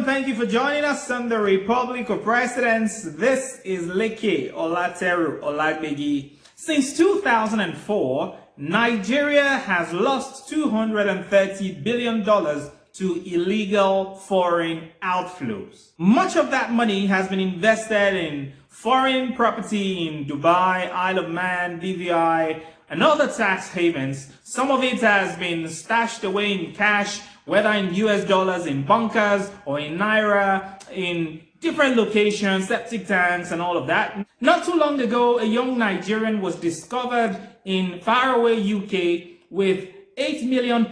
and thank you for joining us on the Republic of Presidents. This is Leke Olateru Olagbegi. Since 2004, Nigeria has lost $230 billion to illegal foreign outflows. Much of that money has been invested in foreign property in Dubai, Isle of Man, BVI, and other tax havens. Some of it has been stashed away in cash, whether in US dollars, in bunkers, or in Naira, in different locations, septic tanks, and all of that. Not too long ago, a young Nigerian was discovered in faraway UK with £8 million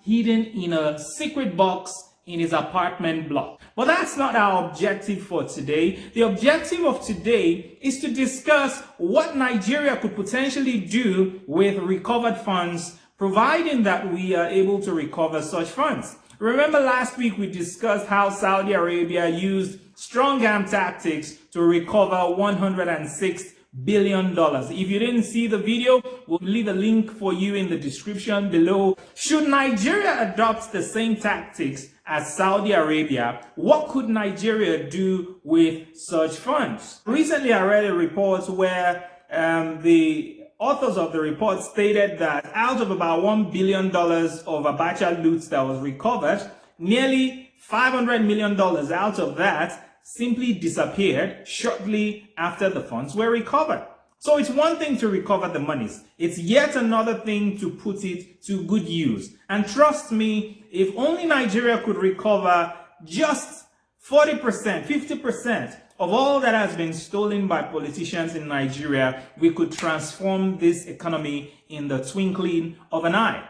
hidden in a secret box in his apartment block. But that's not our objective for today. The objective of today is to discuss what Nigeria could potentially do with recovered funds, providing that we are able to recover such funds. Remember last week we discussed how Saudi Arabia used strong arm tactics to recover $106 billion. If you didn't see the video, we'll leave a link for you in the description below. Should Nigeria adopt the same tactics as Saudi Arabia, what could Nigeria do with such funds? Recently, I read a report where the authors of the report stated that out of about $1 billion of Abacha loot that was recovered, nearly $500 million out of that simply disappeared shortly after the funds were recovered. So it's one thing to recover the monies. It's yet another thing to put it to good use. And trust me, if only Nigeria could recover just 40%, 50% of all that has been stolen by politicians in Nigeria, we could transform this economy in the twinkling of an eye.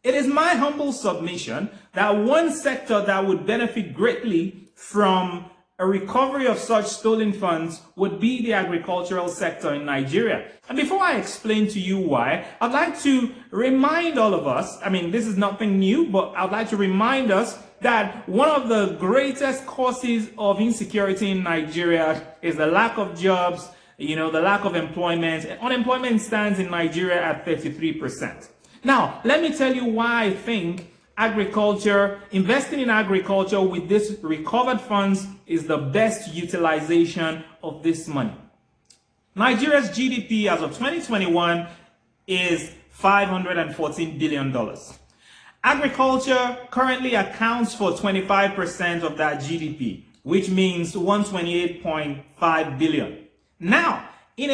It is my humble submission that one sector that would benefit greatly from a recovery of such stolen funds would be the agricultural sector in Nigeria. And before I explain to you why, I'd like to remind all of us, this is nothing new, but I'd like to remind us that one of the greatest causes of insecurity in Nigeria is the lack of jobs, the lack of employment. Unemployment stands in Nigeria at 33%. Now, let me tell you why I think investing in agriculture with this recovered funds is the best utilization of this money. Nigeria's GDP as of 2021 is $514 billion. Agriculture currently accounts for 25% of that GDP, which means $128.5 billion. Now, in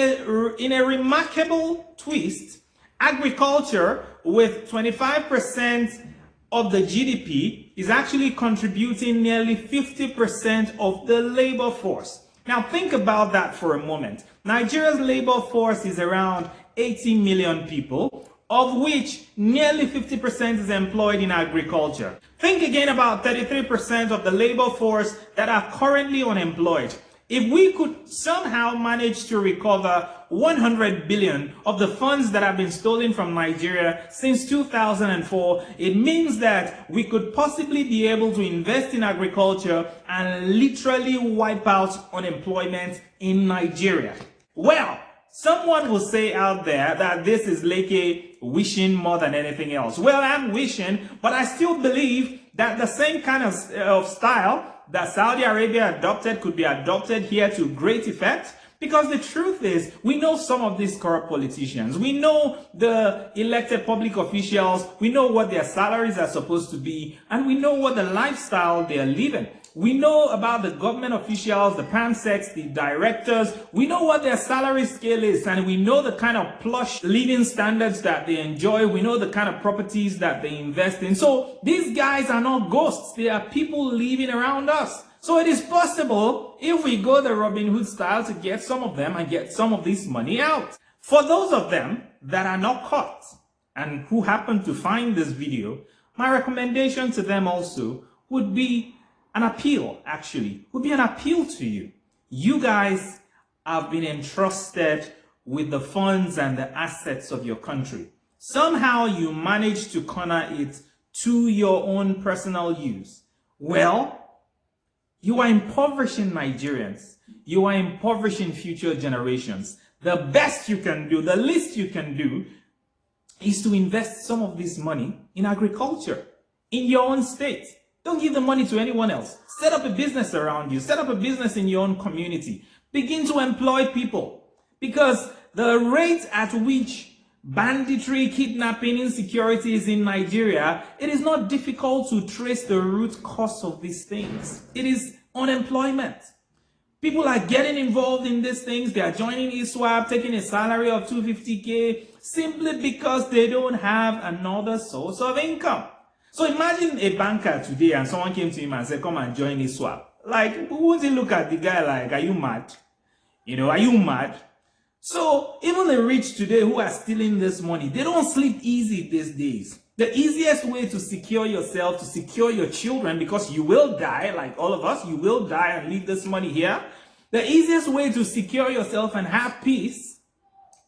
a remarkable twist, agriculture with 25% of the GDP is actually contributing nearly 50% of the labor force. Now think about that for a moment. Nigeria's labor force is around 80 million people, of which nearly 50% is employed in agriculture. Think again about 33% of the labor force that are currently unemployed. If we could somehow manage to recover 100 billion of the funds that have been stolen from Nigeria since 2004, it means that we could possibly be able to invest in agriculture and literally wipe out unemployment in Nigeria. Well, someone will say out there that this is Leke wishing more than anything else. Well, I'm wishing, but I still believe that the same kind of style that Saudi Arabia adopted could be adopted here to great effect. Because the truth is, we know some of these corrupt politicians. We know the elected public officials. We know what their salaries are supposed to be. And we know what the lifestyle they are living. We know about the government officials, the PAMSECs, the directors. We know what their salary scale is, and we know the kind of plush living standards that they enjoy. We know the kind of properties that they invest in. So these guys are not ghosts. They are people living around us. So it is possible, if we go the Robin Hood style, to get some of them and get some of this money out. For those of them that are not caught and who happen to find this video, my recommendation to them also would be an appeal, would be an appeal to you. You guys have been entrusted with the funds and the assets of your country. Somehow you managed to corner it to your own personal use. Well, you are impoverishing Nigerians. You are impoverishing future generations. The best you can do, the least you can do, is to invest some of this money in agriculture in your own state. Don't give the money to anyone else. Set up a business around you. Set up a business in your own community. Begin to employ people. Because the rate at which banditry, kidnapping, insecurity is in Nigeria, it is not difficult to trace the root cause of these things. It is unemployment. People are getting involved in these things. They are joining ISWAP, taking a salary of 250K simply because they don't have another source of income. So imagine a banker today and someone came to him and said, come and join ISWAP. Like, won't he look at the guy like, are you mad? You know, are you mad? So even the rich today who are stealing this money, they don't sleep easy these days. The easiest way to secure yourself, to secure your children, because you will die, like all of us, you will die and leave this money here. The easiest way to secure yourself and have peace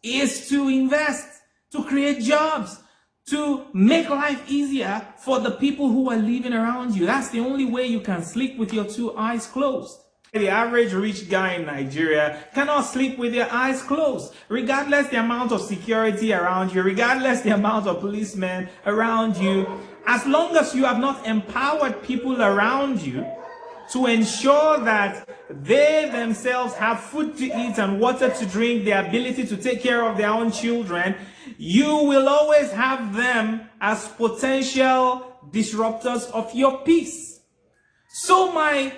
is to invest, to create jobs, to make life easier for the people who are living around you. That's the only way you can sleep with your two eyes closed. The average rich guy in Nigeria cannot sleep with their eyes closed, regardless the amount of security around you, regardless the amount of policemen around you. As long as you have not empowered people around you to ensure that they themselves have food to eat and water to drink, the ability to take care of their own children, you will always have them as potential disruptors of your peace. So my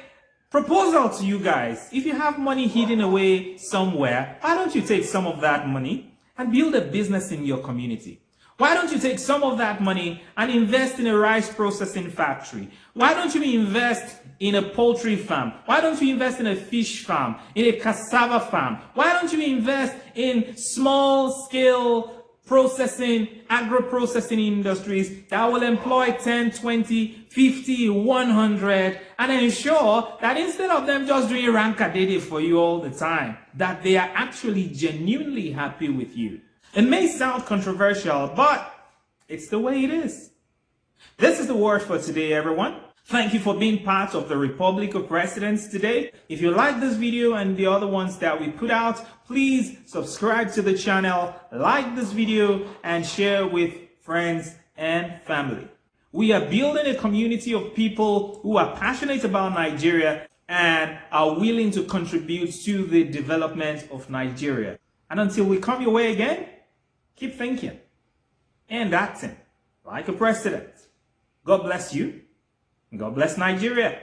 proposal to you guys, if you have money hidden away somewhere, why don't you take some of that money and build a business in your community? Why don't you take some of that money and invest in a rice processing factory? Why don't you invest in a poultry farm? Why don't you invest in a fish farm, in a cassava farm? Why don't you invest in small scale processing, agro-processing industries that will employ 10, 20, 50, 100 and ensure that instead of them just doing rank-a-day for you all the time, that they are actually genuinely happy with you. It may sound controversial, but it's the way it is. This is the word for today, everyone. Thank you for being part of the Republic of Presidents today. If you like this video and the other ones that we put out, please subscribe to the channel, like this video, and share with friends and family. We are building a community of people who are passionate about Nigeria and are willing to contribute to the development of Nigeria. And until we come your way again, keep thinking and acting like a president. God bless you. God bless Nigeria.